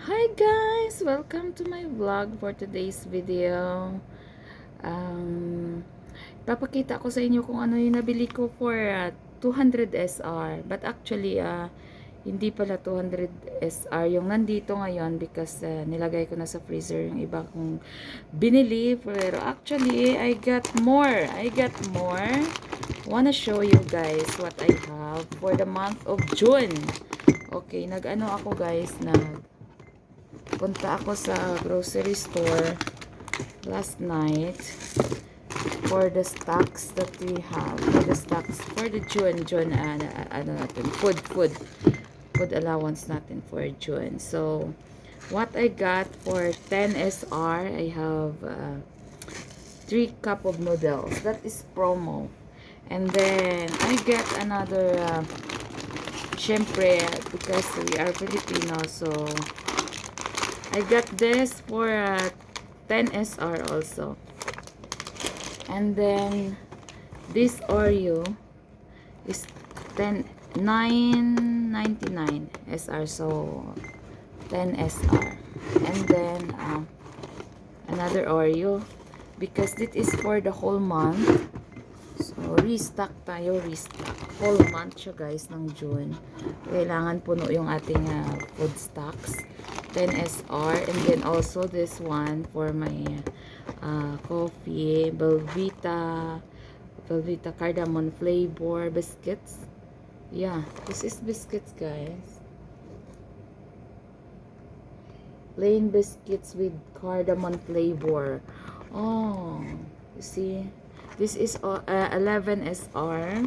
Hi guys! Welcome to my vlog for today's video. Papakita ko sa inyo kung ano yung nabili ko for 200 SR. But actually, hindi pala 200 SR yung nandito ngayon because nilagay ko na sa freezer yung iba kong binili. Pero actually, I got more. Wanna show you guys what I have for the month of June. Okay, nag-ano ako guys, punta ako sa grocery store last night for the stocks that we have, for the June ano natin, food allowance natin for June. So what I got for 10 SR, I have 3 cup of noodles. That is promo. And then I get another syempre because we are Filipino, so I got this for 10 SR also. And then this Oreo is 9.99 SR, so 10 SR. And then another Oreo because this is for the whole month. So restock tayo, whole month siya guys ng June. Kailangan puno yung ating food stocks. 10 SR, and then also this one for my coffee, Belvita cardamom flavor biscuits. Yeah, this is biscuits guys, plain biscuits with cardamom flavor. Oh, you see, this is 11 SR.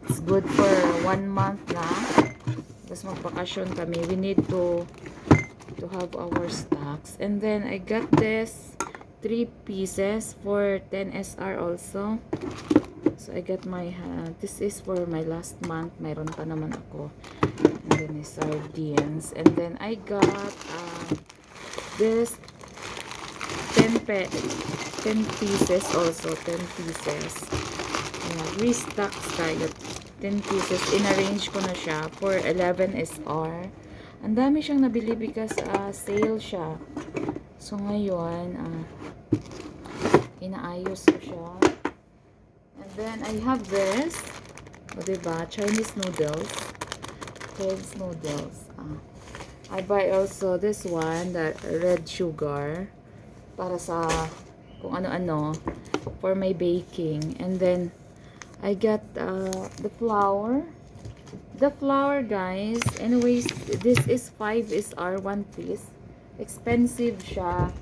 It's good for 1 month na. Tapos magbakasyon kami, we need to have our stocks. And then I got this 3 pieces for 10 SR also. So I got my this is for my last month, mayroon pa naman ako. And then is sardines. And then I got this 10 pieces also, 10 pieces. Restocks tayo, 10 pieces. In-arrange ko na siya for 11 SR. Ang dami siyang nabili because sale siya. So ngayon, inaayos ko siya. And then I have this. O diba? Chinese noodles. I buy also this one, the red sugar. Para sa kung ano-ano. For my baking. And then, I got the flour. The flour guys, anyways, this is 5 SR 1 piece. Expensive siya.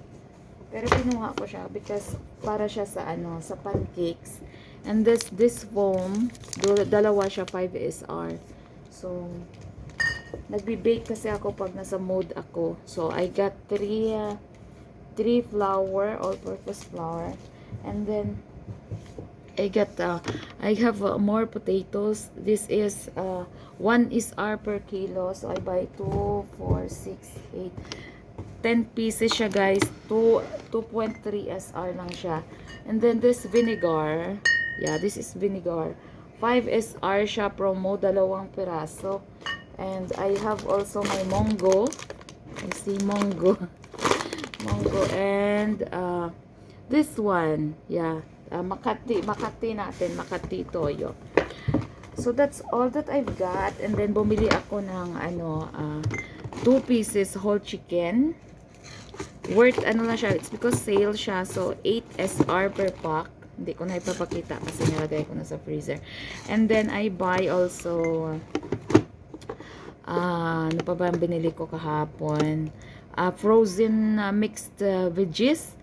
Pero kinuha ko siya because para siya sa sa pancakes. And this foam, dalawa siya 5 SR. So nagbi-bake kasi ako pag nasa mood ako. So I got 3 flour, all-purpose flour. And then I have more potatoes. This is 1 SR per kilo. So I buy 2, 4, 6, 8, 10 pieces siya guys. 2.3 SR lang siya. And then this vinegar. Yeah, this is vinegar. 5 SR siya, promo, 2 piraso. And I have also my mongo. I see mongo. And this one, yeah. Makati toyo. So that's all that I've got. And then bumili ako ng 2 pieces whole chicken. Worth lang siya, it's because sale siya. So 8 SR per pack. Hindi ko na ipapakita kasi nilagay ko na sa freezer. And then I buy also ano pa ba ang binili ko kahapon? Frozen mixed veggies.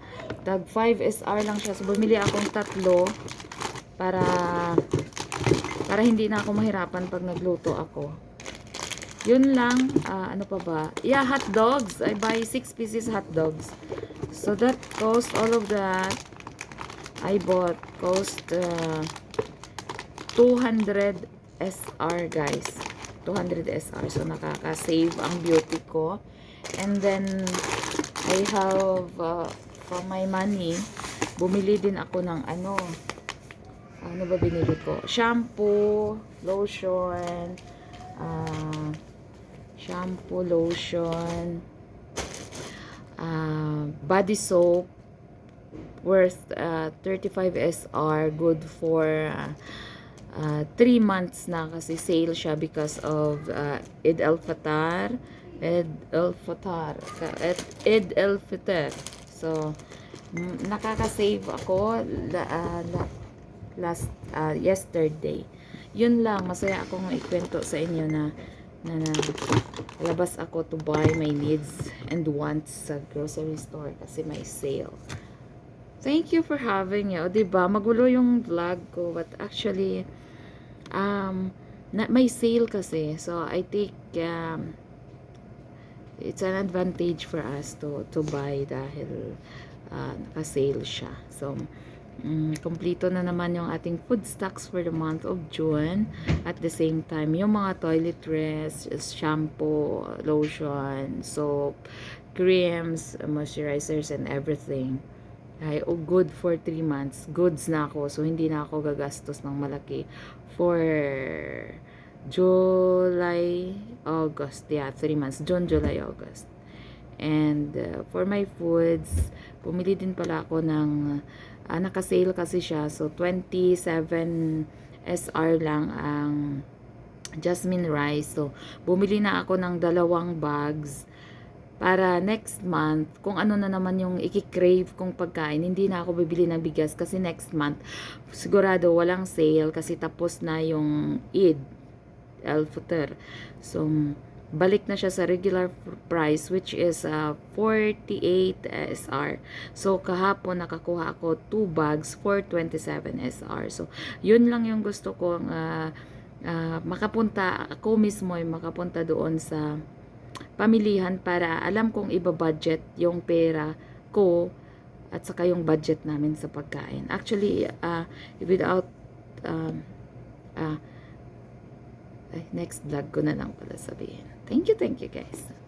Tag 5 SR lang siya. So bumili akong 3 para hindi na ako mahirapan pag nagluto ako. Yun lang. Ano pa ba? Yeah, hot dogs. I buy 6 pieces hot dogs. So that cost, all of that I bought cost 200 SR guys. 200 SR. So nakaka-save ang beauty ko. And then I have from my money, bumili din ako ng ano ba binili ko? Shampoo, lotion, body soap worth 35 SR, good for 3 months na kasi sale siya because of Eid al-Fitr. Eid al-Fitr. So, nakaka-save ako last yesterday. Yun lang, masaya akong ikwento sa inyo na labas ako to buy my needs and wants sa grocery store kasi may sale. Thank you for having me. O, diba? Magulo yung vlog ko. But actually, may sale kasi. So, I think, it's an advantage for us to buy dahil naka-sale siya. So, kompleto na naman yung ating food stocks for the month of June. At the same time, yung mga toiletries, shampoo, lotion, soap, creams, moisturizers, and everything ay good for 3 months. Goods na ako. So, hindi na ako gagastos ng malaki for July, August. Yeah, 3 months. June, July, August. And for my foods, pumili din pala ako ng naka-sale kasi siya. So, 27 SR lang ang jasmine rice. So, bumili na ako ng 2 bags para next month, kung ano na naman yung i-crave kong pagkain, hindi na ako bibili ng bigas kasi next month, sigurado walang sale kasi tapos na yung Eid al-Fitr. So, balik na siya sa regular price which is 48 SR. So, kahapon nakakuha ako 2 bags for 27 SR. So, yun lang yung gusto kong makapunta, ako mismo ay makapunta doon sa pamilihan para alam kong iba-budget yung pera ko at saka yung budget namin sa pagkain. Actually, without next vlog ko na lang pala sabihin. Thank you guys.